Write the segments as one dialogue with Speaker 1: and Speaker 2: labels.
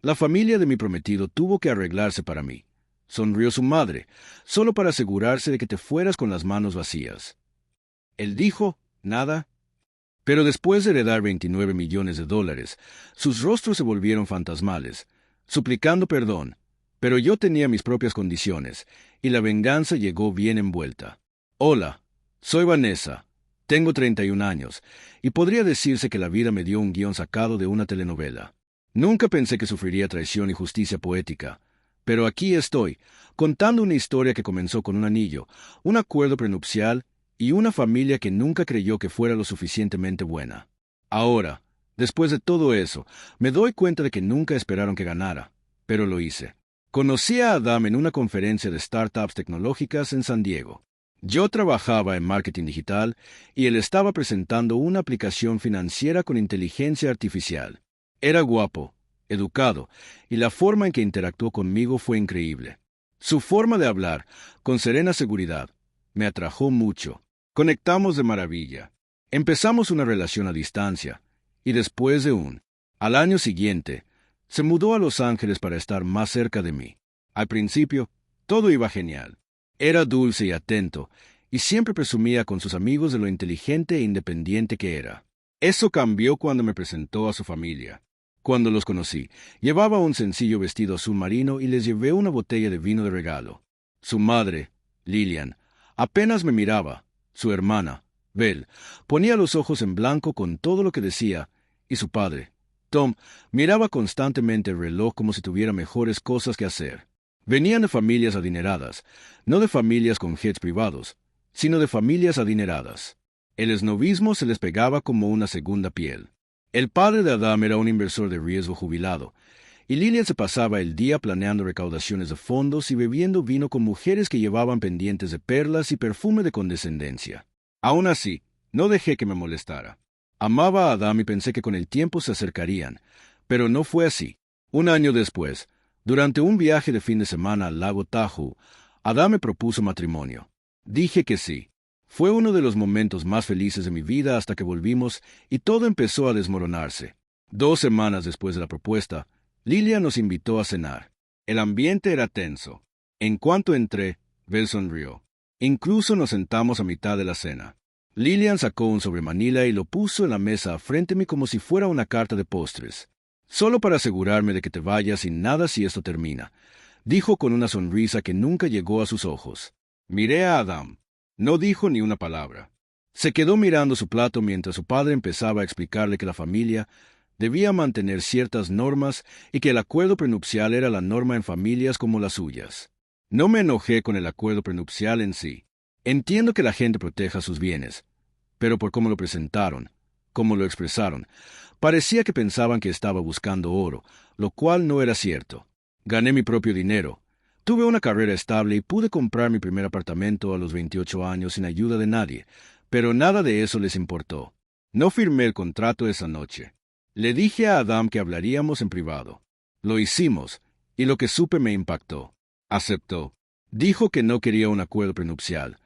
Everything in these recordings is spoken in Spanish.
Speaker 1: La familia de mi prometido tuvo que arreglarse para mí. Sonrió su madre, solo para asegurarse de que te fueras con las manos vacías. Él dijo, nada. Pero después de heredar 29 millones de dólares, sus rostros se volvieron fantasmales, suplicando perdón. Pero yo tenía mis propias condiciones, y la venganza llegó bien envuelta. Hola, soy Vanessa, tengo 31 años, y podría decirse que la vida me dio un guión sacado de una telenovela. Nunca pensé que sufriría traición y justicia poética, pero aquí estoy, contando una historia que comenzó con un anillo, un acuerdo prenupcial y una familia que nunca creyó que fuera lo suficientemente buena. Ahora, después de todo eso, me doy cuenta de que nunca esperaron que ganara, pero lo hice. Conocí a Adam en una conferencia de startups tecnológicas en San Diego. Yo trabajaba en marketing digital y él estaba presentando una aplicación financiera con inteligencia artificial. Era guapo, educado, y la forma en que interactuó conmigo fue increíble. Su forma de hablar, con serena seguridad, me atrajo mucho. Conectamos de maravilla. Empezamos una relación a distancia, y después al año siguiente, se mudó a Los Ángeles para estar más cerca de mí. Al principio, todo iba genial. Era dulce y atento, y siempre presumía con sus amigos de lo inteligente e independiente que era. Eso cambió cuando me presentó a su familia. Cuando los conocí, llevaba un sencillo vestido azul marino y les llevé una botella de vino de regalo. Su madre, Lillian, apenas me miraba. Su hermana, Belle, ponía los ojos en blanco con todo lo que decía, y su padre, Tom, miraba constantemente el reloj como si tuviera mejores cosas que hacer. Venían de familias adineradas, no de familias con jets privados, sino de familias adineradas. El esnovismo se les pegaba como una segunda piel. El padre de Adam era un inversor de riesgo jubilado, y Lillian se pasaba el día planeando recaudaciones de fondos y bebiendo vino con mujeres que llevaban pendientes de perlas y perfume de condescendencia. Aún así, no dejé que me molestara. Amaba a Adam y pensé que con el tiempo se acercarían, pero no fue así. Un año después, durante un viaje de fin de semana al lago Tahoe, Adam me propuso matrimonio. Dije que sí. Fue uno de los momentos más felices de mi vida hasta que volvimos y todo empezó a desmoronarse. 2 semanas después de la propuesta, Lillian nos invitó a cenar. El ambiente era tenso. En cuanto entré, Belle sonrió. Incluso nos sentamos a mitad de la cena. Lillian sacó un sobremanila y lo puso en la mesa frente a mí como si fuera una carta de postres. Solo para asegurarme de que te vayas sin nada si esto termina, dijo con una sonrisa que nunca llegó a sus ojos. Miré a Adam. No dijo ni una palabra. Se quedó mirando su plato mientras su padre empezaba a explicarle que la familia debía mantener ciertas normas y que el acuerdo prenupcial era la norma en familias como las suyas. No me enojé con el acuerdo prenupcial en sí. Entiendo que la gente proteja sus bienes, pero por cómo lo presentaron, cómo lo expresaron, parecía que pensaban que estaba buscando oro, lo cual no era cierto. Gané mi propio dinero. Tuve una carrera estable y pude comprar mi primer apartamento a los 28 años sin ayuda de nadie, pero nada de eso les importó. No firmé el contrato esa noche. Le dije a Adam que hablaríamos en privado. Lo hicimos, y lo que supe me impactó. Aceptó. Dijo que no quería un acuerdo prenupcial,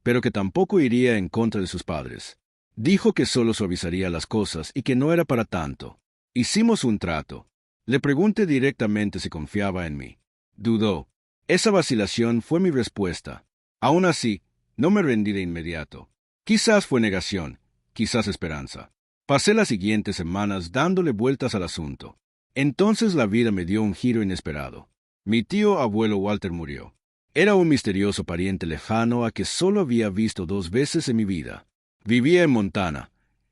Speaker 1: pero que tampoco iría en contra de sus padres. Dijo que solo suavizaría las cosas y que no era para tanto. Hicimos un trato. Le pregunté directamente si confiaba en mí. Dudó. Esa vacilación fue mi respuesta. Aún así, no me rendí de inmediato. Quizás fue negación, quizás esperanza. Pasé las siguientes semanas dándole vueltas al asunto. Entonces la vida me dio un giro inesperado. Mi tío abuelo Walter murió. Era un misterioso pariente lejano a que solo había visto 2 veces en mi vida. Vivía en Montana.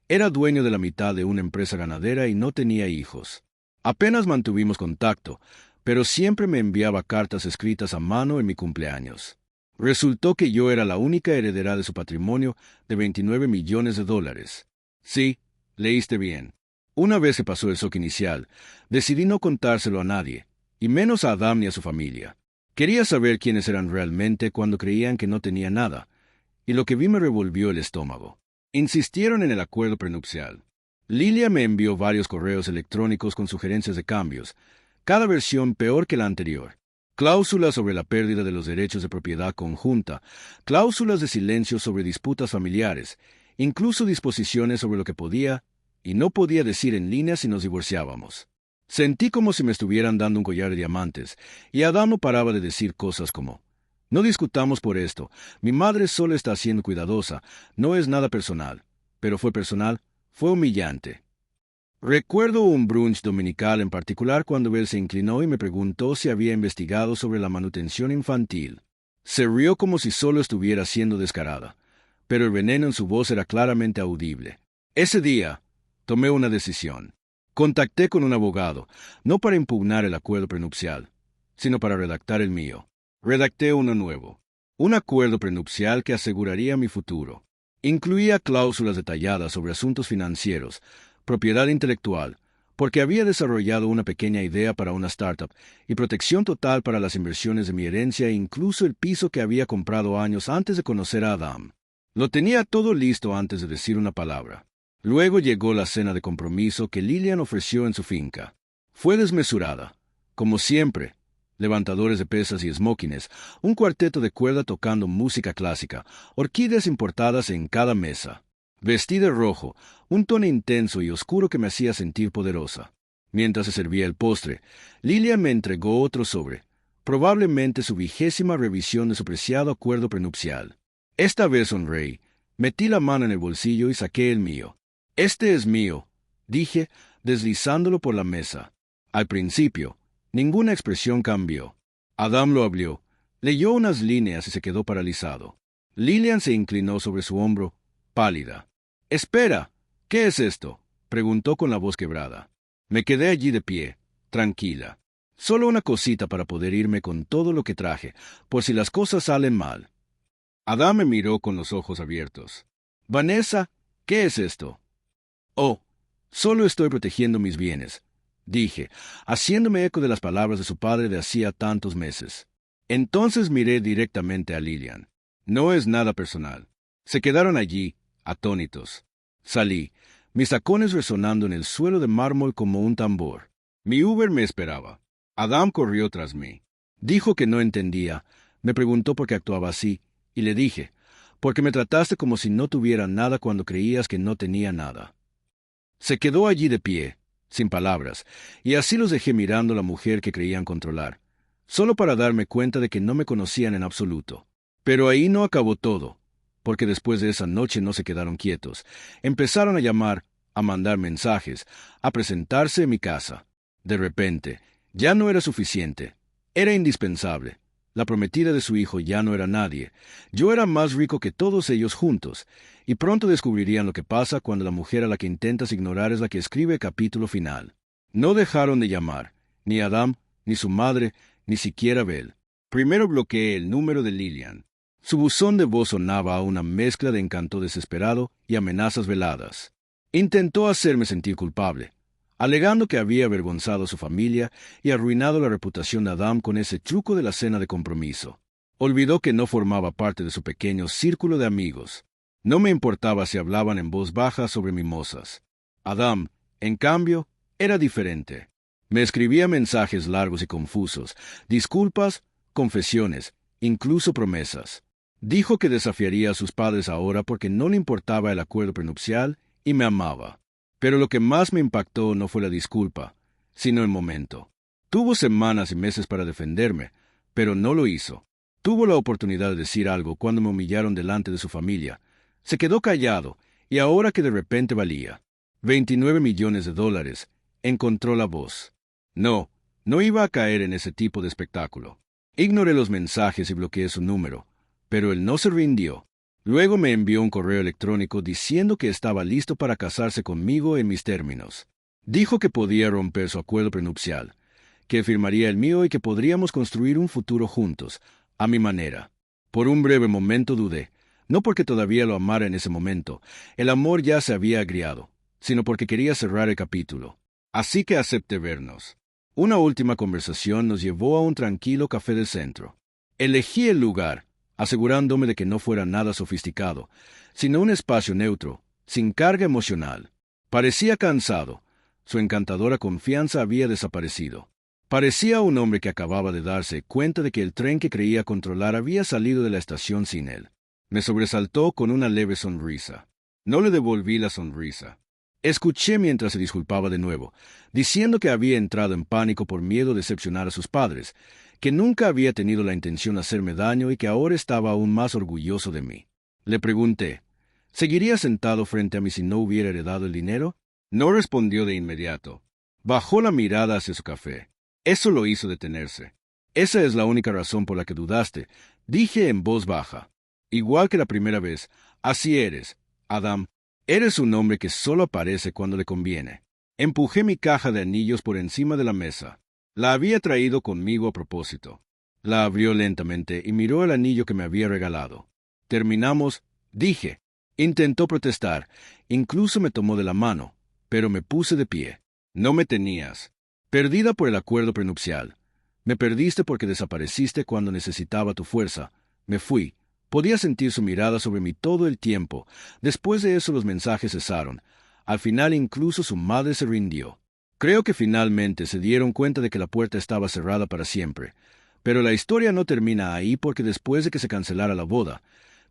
Speaker 1: Era dueño de la mitad de una empresa ganadera y no tenía hijos. Apenas mantuvimos contacto, pero siempre me enviaba cartas escritas a mano en mi cumpleaños. Resultó que yo era la única heredera de su patrimonio de 29 millones de dólares. Sí, leíste bien. Una vez se pasó el shock inicial, decidí no contárselo a nadie, y menos a Adam ni a su familia. Quería saber quiénes eran realmente cuando creían que no tenía nada, y lo que vi me revolvió el estómago. Insistieron en el acuerdo prenupcial. Lilia me envió varios correos electrónicos con sugerencias de cambios, cada versión peor que la anterior. Cláusulas sobre la pérdida de los derechos de propiedad conjunta, cláusulas de silencio sobre disputas familiares, incluso disposiciones sobre lo que podía y no podía decir en línea si nos divorciábamos. Sentí como si me estuvieran dando un collar de diamantes, y Adam no paraba de decir cosas como: no discutamos por esto, mi madre solo está siendo cuidadosa, no es nada personal. Pero fue personal, fue humillante. Recuerdo un brunch dominical en particular cuando él se inclinó y me preguntó si había investigado sobre la manutención infantil. Se rió como si solo estuviera siendo descarada, pero el veneno en su voz era claramente audible. Ese día, tomé una decisión. Contacté con un abogado, no para impugnar el acuerdo prenupcial, sino para redactar el mío. Redacté uno nuevo. Un acuerdo prenupcial que aseguraría mi futuro. Incluía cláusulas detalladas sobre asuntos financieros, propiedad intelectual, porque había desarrollado una pequeña idea para una startup, y protección total para las inversiones de mi herencia e incluso el piso que había comprado años antes de conocer a Adam. Lo tenía todo listo antes de decir una palabra. Luego llegó la cena de compromiso que Lillian ofreció en su finca. Fue desmesurada, como siempre. Levantadores de pesas y smokines, un cuarteto de cuerda tocando música clásica, orquídeas importadas en cada mesa. Vestí de rojo, un tono intenso y oscuro que me hacía sentir poderosa. Mientras se servía el postre, Lillian me entregó otro sobre, probablemente su 20ª revisión de su preciado acuerdo prenupcial. Esta vez sonreí, metí la mano en el bolsillo y saqué el mío. Este es mío, dije, deslizándolo por la mesa. Al principio, ninguna expresión cambió. Adam lo abrió, leyó unas líneas y se quedó paralizado. Lillian se inclinó sobre su hombro, pálida. «Espera, ¿qué es esto?», preguntó con la voz quebrada. Me quedé allí de pie, tranquila. Solo una cosita para poder irme con todo lo que traje, por si las cosas salen mal. Adam me miró con los ojos abiertos. «Vanessa, ¿qué es esto?». «Oh, solo estoy protegiendo mis bienes», dije, haciéndome eco de las palabras de su padre de hacía tantos meses. Entonces miré directamente a Lillian. «No es nada personal». Se quedaron allí, atónitos. Salí, mis tacones resonando en el suelo de mármol como un tambor. Mi Uber me esperaba. Adam corrió tras mí. Dijo que no entendía, me preguntó por qué actuaba así, y le dije: «porque me trataste como si no tuviera nada cuando creías que no tenía nada». Se quedó allí de pie, sin palabras, y así los dejé mirando a la mujer que creían controlar, solo para darme cuenta de que no me conocían en absoluto. Pero ahí no acabó todo, porque después de esa noche no se quedaron quietos. Empezaron a llamar, a mandar mensajes, a presentarse en mi casa. De repente, ya no era suficiente. Era indispensable. La prometida de su hijo ya no era nadie. Yo era más rico que todos ellos juntos, y pronto descubrirían lo que pasa cuando la mujer a la que intentas ignorar es la que escribe el capítulo final. No dejaron de llamar, ni Adam, ni su madre, ni siquiera Belle. Primero bloqueé el número de Lillian. Su buzón de voz sonaba a una mezcla de encanto desesperado y amenazas veladas. Intentó hacerme sentir culpable, alegando que había avergonzado a su familia y arruinado la reputación de Adam con ese truco de la cena de compromiso. Olvidó que no formaba parte de su pequeño círculo de amigos. No me importaba si hablaban en voz baja sobre mimosas. Adam, en cambio, era diferente. Me escribía mensajes largos y confusos, disculpas, confesiones, incluso promesas. Dijo que desafiaría a sus padres ahora porque no le importaba el acuerdo prenupcial y me amaba. Pero lo que más me impactó no fue la disculpa, sino el momento. Tuvo semanas y meses para defenderme, pero no lo hizo. Tuvo la oportunidad de decir algo cuando me humillaron delante de su familia. Se quedó callado, y ahora que de repente valía $29 millones, encontró la voz. No iba a caer en ese tipo de espectáculo. Ignoré los mensajes y bloqueé su número, pero él no se rindió. Luego me envió un correo electrónico diciendo que estaba listo para casarse conmigo en mis términos. Dijo que podía romper su acuerdo prenupcial, que firmaría el mío y que podríamos construir un futuro juntos, a mi manera. Por un breve momento dudé, no porque todavía lo amara en ese momento, el amor ya se había agriado, sino porque quería cerrar el capítulo. Así que acepté vernos. Una última conversación nos llevó a un tranquilo café del centro. Elegí el lugar, asegurándome de que no fuera nada sofisticado, sino un espacio neutro, sin carga emocional. Parecía cansado. Su encantadora confianza había desaparecido. Parecía un hombre que acababa de darse cuenta de que el tren que creía controlar había salido de la estación sin él. Me sobresaltó con una leve sonrisa. No le devolví la sonrisa. Escuché mientras se disculpaba de nuevo, diciendo que había entrado en pánico por miedo a decepcionar a sus padres, que nunca había tenido la intención de hacerme daño y que ahora estaba aún más orgulloso de mí. Le pregunté, ¿seguiría sentado frente a mí si no hubiera heredado el dinero? No respondió de inmediato. Bajó la mirada hacia su café. Eso lo hizo detenerse. Esa es la única razón por la que dudaste, dije en voz baja. Igual que la primera vez, así eres, Adam. Eres un hombre que solo aparece cuando le conviene. Empujé mi caja de anillos por encima de la mesa. La había traído conmigo a propósito. La abrió lentamente y miró el anillo que me había regalado. Terminamos, dije. Intentó protestar, incluso me tomó de la mano, pero me puse de pie. No me tenías. Perdida por el acuerdo prenupcial. Me perdiste porque desapareciste cuando necesitaba tu fuerza. Me fui. Podía sentir su mirada sobre mí todo el tiempo. Después de eso los mensajes cesaron. Al final incluso su madre se rindió. Creo que finalmente se dieron cuenta de que la puerta estaba cerrada para siempre. Pero la historia no termina ahí porque después de que se cancelara la boda,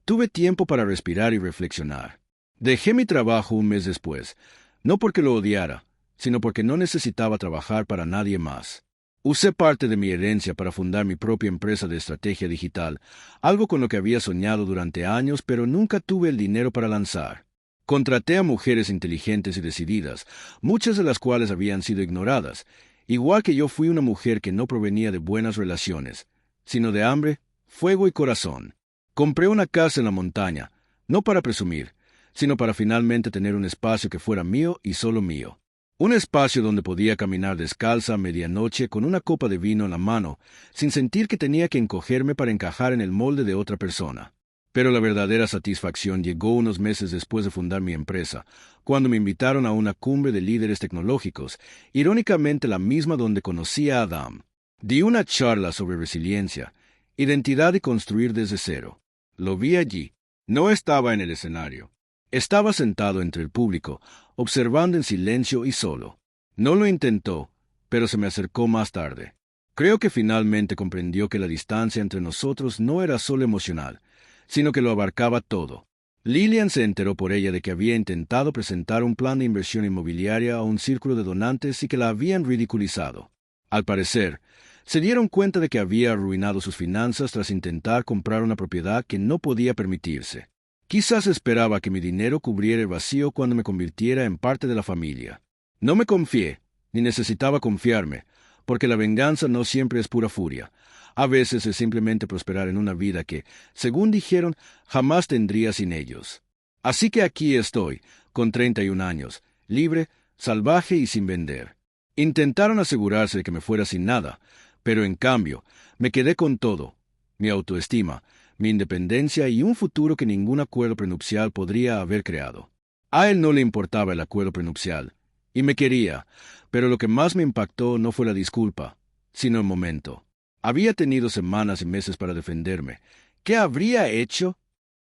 Speaker 1: tuve tiempo para respirar y reflexionar. Dejé mi trabajo un mes después, no porque lo odiara, sino porque no necesitaba trabajar para nadie más. Usé parte de mi herencia para fundar mi propia empresa de estrategia digital, algo con lo que había soñado durante años, pero nunca tuve el dinero para lanzar. Contraté a mujeres inteligentes y decididas, muchas de las cuales habían sido ignoradas, igual que yo fui una mujer que no provenía de buenas relaciones, sino de hambre, fuego y corazón. Compré una casa en la montaña, no para presumir, sino para finalmente tener un espacio que fuera mío y solo mío. Un espacio donde podía caminar descalza a medianoche con una copa de vino en la mano, sin sentir que tenía que encogerme para encajar en el molde de otra persona. Pero la verdadera satisfacción llegó unos meses después de fundar mi empresa, cuando me invitaron a una cumbre de líderes tecnológicos, irónicamente la misma donde conocí a Adam. Di una charla sobre resiliencia, identidad y construir desde cero. Lo vi allí. No estaba en el escenario. Estaba sentado entre el público, observando en silencio y solo. No lo intentó, pero se me acercó más tarde. Creo que finalmente comprendió que la distancia entre nosotros no era solo emocional, sino que lo abarcaba todo. Lillian se enteró por ella de que había intentado presentar un plan de inversión inmobiliaria a un círculo de donantes y que la habían ridiculizado. Al parecer, se dieron cuenta de que había arruinado sus finanzas tras intentar comprar una propiedad que no podía permitirse. Quizás esperaba que mi dinero cubriera el vacío cuando me convirtiera en parte de la familia. No me confié, ni necesitaba confiarme, porque la venganza no siempre es pura furia. A veces es simplemente prosperar en una vida que, según dijeron, jamás tendría sin ellos. Así que aquí estoy, con 31 años, libre, salvaje y sin vender. Intentaron asegurarse de que me fuera sin nada, pero en cambio, me quedé con todo: mi autoestima, mi independencia y un futuro que ningún acuerdo prenupcial podría haber creado. A él no le importaba el acuerdo prenupcial, y me quería, pero lo que más me impactó no fue la disculpa, sino el momento. Había tenido semanas y meses para defenderme. ¿Qué habría hecho?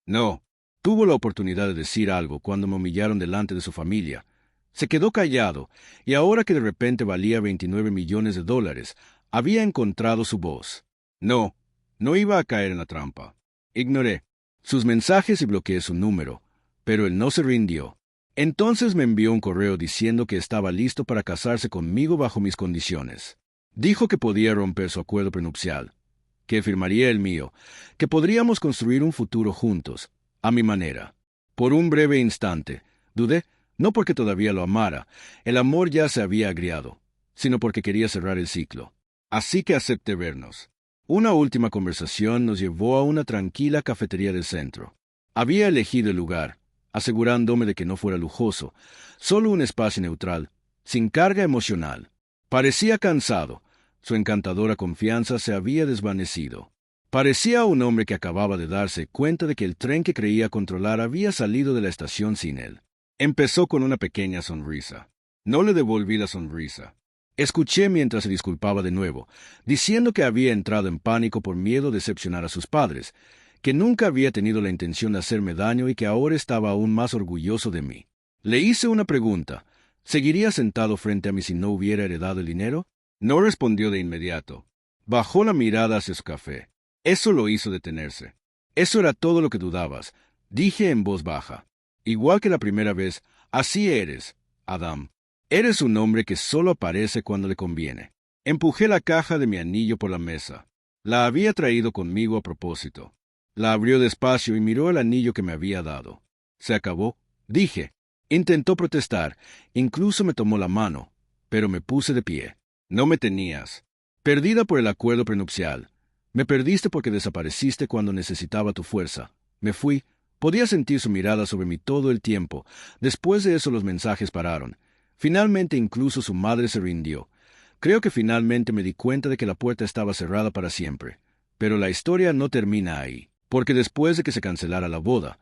Speaker 1: No. Tuvo la oportunidad de decir algo cuando me humillaron delante de su familia. Se quedó callado, y ahora que de repente valía $29 millones, había encontrado su voz. No, no iba a caer en la trampa. Ignoré sus mensajes y bloqueé su número, pero él no se rindió. Entonces me envió un correo diciendo que estaba listo para casarse conmigo bajo mis condiciones. Dijo que podía romper su acuerdo prenupcial, que firmaría el mío, que podríamos construir un futuro juntos, a mi manera. Por un breve instante, dudé, no porque todavía lo amara, el amor ya se había agriado, sino porque quería cerrar el ciclo. Así que acepté vernos. Una última conversación nos llevó a una tranquila cafetería del centro. Había elegido el lugar, asegurándome de que no fuera lujoso, solo un espacio neutral, sin carga emocional. Parecía cansado, su encantadora confianza se había desvanecido. Parecía un hombre que acababa de darse cuenta de que el tren que creía controlar había salido de la estación sin él. Empezó con una pequeña sonrisa. No le devolví la sonrisa. Escuché mientras se disculpaba de nuevo, diciendo que había entrado en pánico por miedo a decepcionar a sus padres, que nunca había tenido la intención de hacerme daño y que ahora estaba aún más orgulloso de mí. Le hice una pregunta. ¿Seguiría sentado frente a mí si no hubiera heredado el dinero? No respondió de inmediato. Bajó la mirada hacia su café. Eso lo hizo detenerse. Eso era todo lo que dudabas, dije en voz baja. Igual que la primera vez, así eres, Adam. Eres un hombre que solo aparece cuando le conviene. Empujé la caja de mi anillo por la mesa. La había traído conmigo a propósito. La abrió despacio y miró el anillo que me había dado. ¿Se acabó?, dije. Intentó protestar, incluso me tomó la mano, pero me puse de pie. No me tenías. Perdida por el acuerdo prenupcial. Me perdiste porque desapareciste cuando necesitaba tu fuerza. Me fui. Podía sentir su mirada sobre mí todo el tiempo. Después de eso los mensajes pararon. Finalmente incluso su madre se rindió. Creo que finalmente me di cuenta de que la puerta estaba cerrada para siempre. Pero la historia no termina ahí, porque después de que se cancelara la boda,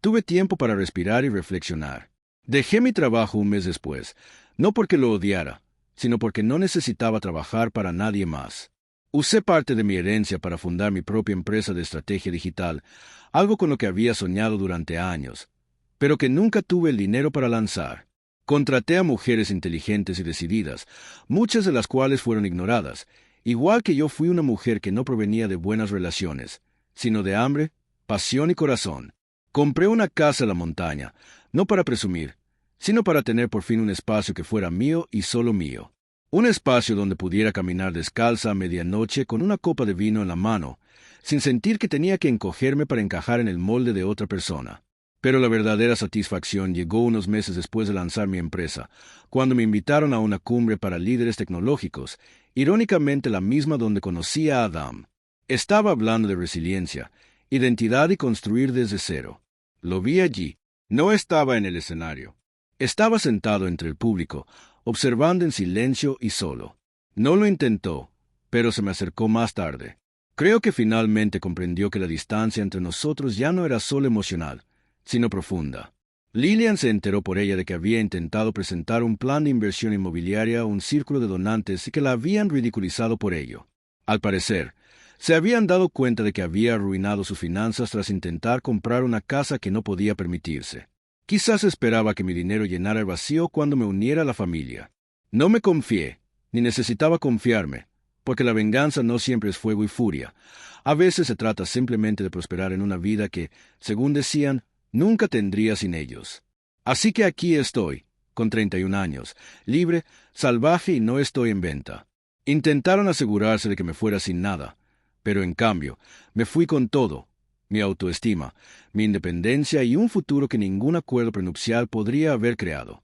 Speaker 1: tuve tiempo para respirar y reflexionar. Dejé mi trabajo un mes después, no porque lo odiara, sino porque no necesitaba trabajar para nadie más. Usé parte de mi herencia para fundar mi propia empresa de estrategia digital, algo con lo que había soñado durante años, pero que nunca tuve el dinero para lanzar. Contraté a mujeres inteligentes y decididas, muchas de las cuales fueron ignoradas, igual que yo fui una mujer que no provenía de buenas relaciones, sino de hambre, pasión y corazón. Compré una casa en la montaña, no para presumir, sino para tener por fin un espacio que fuera mío y solo mío. Un espacio donde pudiera caminar descalza a medianoche con una copa de vino en la mano, sin sentir que tenía que encogerme para encajar en el molde de otra persona. Pero la verdadera satisfacción llegó unos meses después de lanzar mi empresa, cuando me invitaron a una cumbre para líderes tecnológicos, irónicamente la misma donde conocí a Adam. Estaba hablando de resiliencia, identidad y construir desde cero. Lo vi allí. No estaba en el escenario. Estaba sentado entre el público, observando en silencio y solo. No lo intentó, pero se me acercó más tarde. Creo que finalmente comprendió que la distancia entre nosotros ya no era solo emocional, sino profunda. Lillian se enteró por ella de que había intentado presentar un plan de inversión inmobiliaria a un círculo de donantes y que la habían ridiculizado por ello. Al parecer, se habían dado cuenta de que había arruinado sus finanzas tras intentar comprar una casa que no podía permitirse. Quizás esperaba que mi dinero llenara el vacío cuando me uniera a la familia. No me confié, ni necesitaba confiarme, porque la venganza no siempre es fuego y furia. A veces se trata simplemente de prosperar en una vida que, según decían, nunca tendría sin ellos. Así que aquí estoy, con 31 años, libre, salvaje y no estoy en venta. Intentaron asegurarse de que me fuera sin nada, pero en cambio, me fui con todo. Mi autoestima, mi independencia y un futuro que ningún acuerdo prenupcial podría haber creado.